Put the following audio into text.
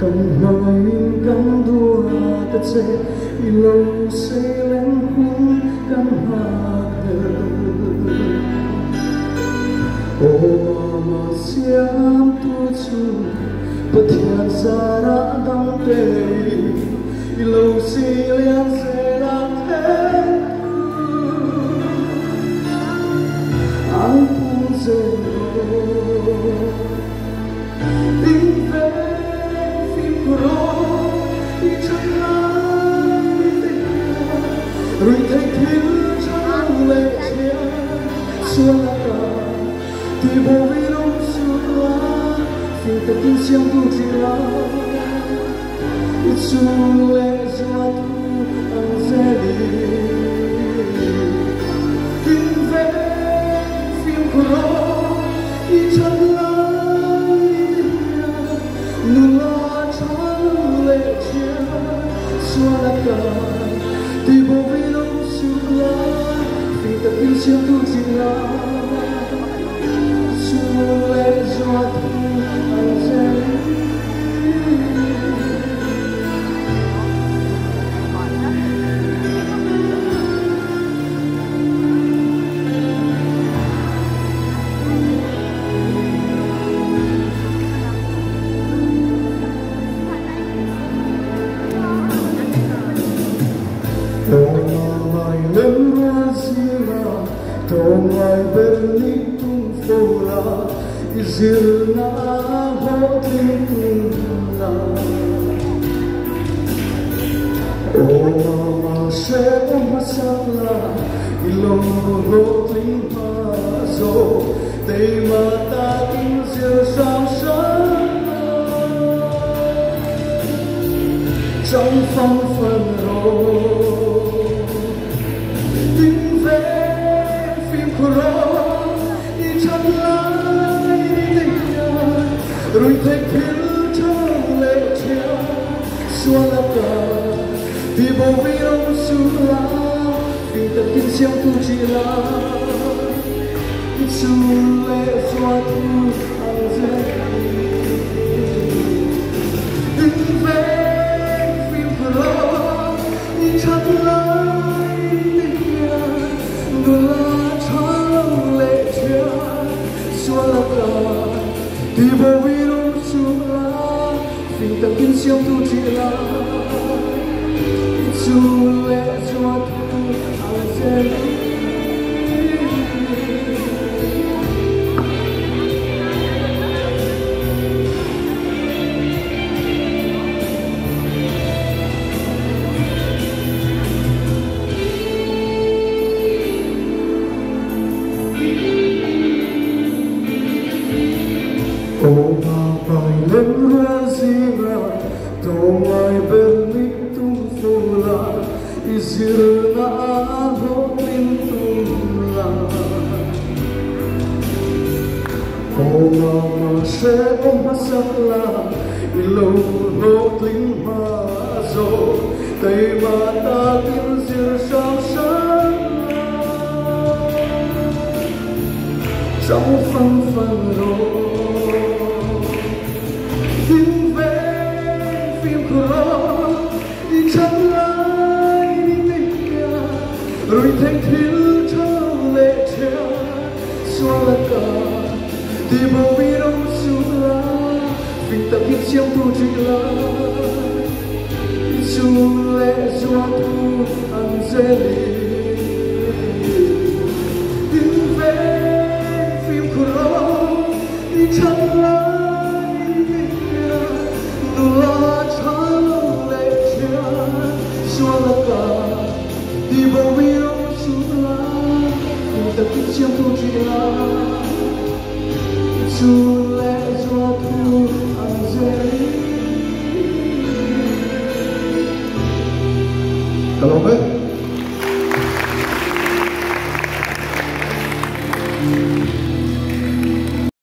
cầm nói cầm đua ta sẽ lâu sẽ lên cuốn cầm hạt ô mà xiêm tu chu bất thiện ra đã đăng tề lâu sẽ lên sẽ là thế anh cũng dễ tình về phim rồi chẳng ai tình rồi thấy thiếu trong lệ chia xua là cả thì bộ vì đông xua lá vì ta tin xem tu chỉ là ít xua lệ xua thu ăn dễ đi tình về phim rồi chẳng nua trắng lệ chia xua là cả thì bộ vì đông xua lá vì ta tin xem tu chỉ là xua lệ xua thu ăn dễ lên Brazil, tông ai bên tung phố la, Izirna ho tung la. Oh mà sẽ masala, ilong ho tung mazo, tây mà ta tin diệu sang sáng trong phong phần rồi. Rồi thấy thiếu trong lệ chia xua là cả vì bộ vì đông xua lá vì ta tin xem tu chỉ là xua lệ xua thu ăn dễ đừng về phim rồi chẳng lại tình người trong lệ chia xua là cả thì bộ vì đông xua lá vì ta tin xem tu chỉ là xua lệ xua thu ăn dễ ô mà bài lên Brazil, tông ai bên tung phố la, Izirna ho tung la. Ô mà sẽ masala, lâu ho tung mazo, tây mà ta tin diệu sang sáng trong phong phần rồi. Chẳng ai tình rồi thấy thiếu trong lệ chia xua là cả thì bộ vì đông xua lá vì ta biết xem tu chỉ là